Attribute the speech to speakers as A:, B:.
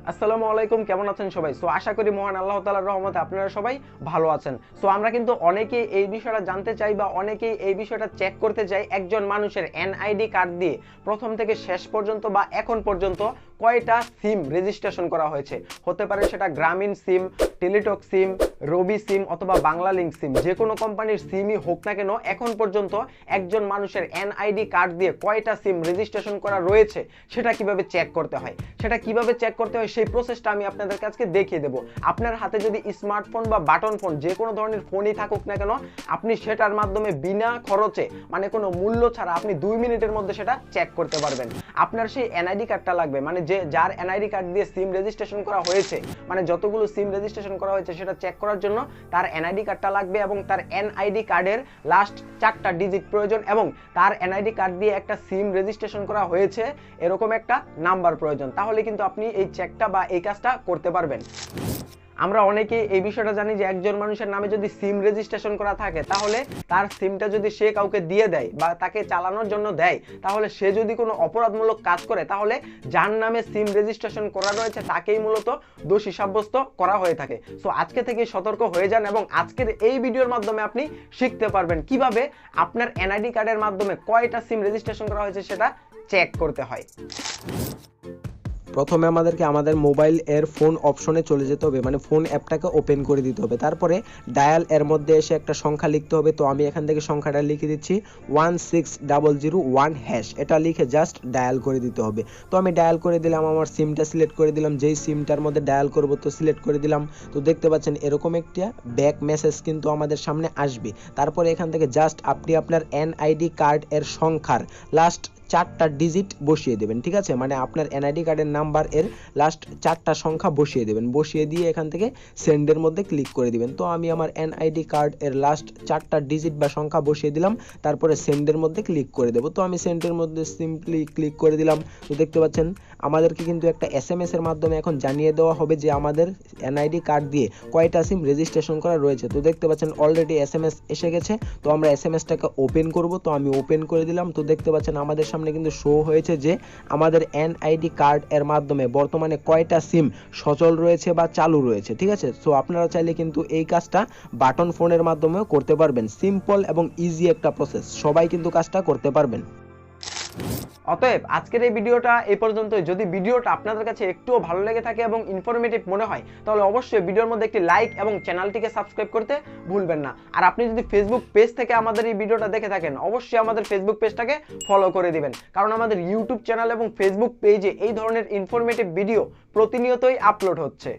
A: আসসালামু আলাইকুম, কেমন আছেন সবাই? সো আশা করি মহান আল্লাহ তাআলার রহমতে আপনারা সবাই ভালো আছেন। সো আমরা কিন্তু অনেকেই এই বিষয়টা জানতে চাই বা অনেকেই এই বিষয়টা চেক করতে চাই একজন মানুষের এনআইডি কার্ড দিয়ে প্রথম থেকে শেষ পর্যন্ত বা এখন পর্যন্ত কয়টা সিম রেজিস্ট্রেশন করা হয়েছে। হতে পারে সেটা গ্রামীণ সিম, টেলিটক সিম, রবি সিম অথবা বাংলা লিঙ্ক সিম, যে কোনো কোম্পানির সিমই হোক না কেন এখন পর্যন্ত একজন মানুষের এনআইডি কার্ড দিয়ে কয়টা সিম রেজিস্ট্রেশন করা রয়েছে সেটা কিভাবে চেক করতে হয়, সেই প্রসেসটা আমি আপনাদেরকে আজকে দেখিয়ে দেব। আপনার হাতে যদি স্মার্টফোন বা বাটন ফোন যে কোনো ধরনের ফোনই থাকুক না কেন, আপনি সেটার মাধ্যমে বিনা খরচে মানে কোনো মূল্য ছাড়া আপনি 2 মিনিটের মধ্যে সেটা চেক করতে পারবেন। আপনার সেই এনআইডি কার্ডটা লাগবে, মানে যার এনআইডি কার্ড দিয়ে সিম রেজিস্ট্রেশন করা হয়েছে, মানে যতগুলো সিম রেজিস্ট্রেশন করা হয়েছে সেটা চেক করার জন্য তার এনআইডি কার্ডটা লাগবে এবং তার এনআইডি কার্ডের লাস্ট 4টা ডিজিট প্রয়োজন এবং তার এনআইডি কার্ড দিয়ে একটা সিম রেজিস্ট্রেশন করা হয়েছে এরকম একটা নাম্বার প্রয়োজন। তাহলে কিন্তু আপনি এই চেকটা বা এই কাজটা করতে পারবেন। আমরা অনেকে এই বিষয়টা জানি যে একজন মানুষের নামে যদি সিম রেজিস্ট্রেশন করা থাকে তাহলে তার সিমটা যদি সে কাউকে দিয়ে দেয় বা তাকে চালানোর জন্য দেয়, তাহলে সে যদি কোনো অপরাধমূলক কাজ করে তাহলে যার নামে সিম রেজিস্ট্রেশন করা রয়েছে তাকেই মূলত দোষী সাব্যস্ত করা হয়ে থাকে। সো আজকে থেকে সতর্ক হয়ে যান এবং আজকের এই ভিডিওর মাধ্যমে আপনি শিখতে পারবেন কিভাবে আপনার এনআইডি কার্ডের মাধ্যমে কয়টা সিম রেজিস্ট্রেশন করা হয়েছে সেটা চেক করতে হয়।
B: প্রথমে আমাদেরকে আমাদের মোবাইল এর ফোন অপশনে চলে যেতে হবে, মানে ফোন অ্যাপটাকে ওপেন করে দিতে হবে। তারপরে ডায়াল এর মধ্যে এসে একটা সংখ্যা লিখতে হবে। তো আমি এখান থেকে সংখ্যাটা লিখে দিচ্ছি 16001#, এটা লিখে জাস্ট ডায়াল করে দিতে হবে। তো আমি ডায়াল করে দিলাম, আমার সিমটা সিলেক্ট করে দিলাম, যেই সিমটার মধ্যে ডায়াল করব তো সিলেক্ট করে দিলাম। তো দেখতে পাচ্ছেন এরকম একটা ব্যাক মেসেজ কিন্তু আমাদের সামনে আসবে। তারপরে এখান থেকে জাস্ট আপনি আপনার এনআইডি কার্ড এর সংখ্যার লাস্ট 4টা ডিজিট বসিয়ে দেবেন, ঠিক আছে? মানে আপনার এনআইডি কার্ডের নাম্বার এর লাস্ট 4টা সংখ্যা বসিয়ে দেবেন, বসিয়ে দিয়ে এখান থেকে সেন্ডের মধ্যে ক্লিক করে দিবেন। তো আমি আমার এনআইডি কার্ড এর লাস্ট 4টা ডিজিট বা সংখ্যা বসিয়ে দিলাম, তারপরে সেন্ডের মধ্যে ক্লিক করে দেব। তো আমি সেন্ডের মধ্যে সিম্পলি ক্লিক করে দিলাম। তো দেখতে পাচ্ছেন আমাদেরকে কিন্তু একটা এসএমএস এর মাধ্যমে এখন জানিয়ে দেওয়া হবে যে আমাদের এনআইডি কার্ড দিয়ে কয়টা সিম রেজিস্ট্রেশন করা রয়েছে। তো দেখতে পাচ্ছেন অলরেডি এসএমএস এসে গেছে। তো আমরা এসএমএসটাকে ওপেন করব। তো আমি ওপেন করে দিলাম। তো দেখতে পাচ্ছেন আমাদের সামনে কিন্তু শো হয়েছে যে আমাদের এনআইডি কার্ড এর মাধ্যমে বর্তমানে কয়টা সিম সচল রয়েছে বা চালু রয়েছে, ঠিক আছে? সো আপনারা চাইলে কিন্তু এই কাজটা বাটন ফোনের মাধ্যমেও করতে পারবেন। সিম্পল এবং ইজি একটা প্রসেস, সবাই কিন্তু কাজটা করতে পারবেন।
A: অতএব আজকের এই ভিডিওটা এই পর্যন্তই। যদি ভিডিওটা আপনাদের কাছে একটুও ভালো লেগে থাকে এবং ইনফরমেটিভ মনে হয় তাহলে অবশ্যই ভিডিওর মধ্যে একটি লাইক এবং চ্যানেলটিকে সাবস্ক্রাইব করতে ভুলবেন না। আর আপনি যদি ফেসবুক পেজ থেকে আমাদের এই ভিডিওটা দেখে থাকেন অবশ্যই আমাদের ফেসবুক পেজটাকে ফলো করে দিবেন, কারণ আমাদের ইউটিউব চ্যানেল এবং ফেসবুক পেজে এই ধরনের ইনফরমেটিভ ভিডিও প্রতিনিয়তই আপলোড হচ্ছে।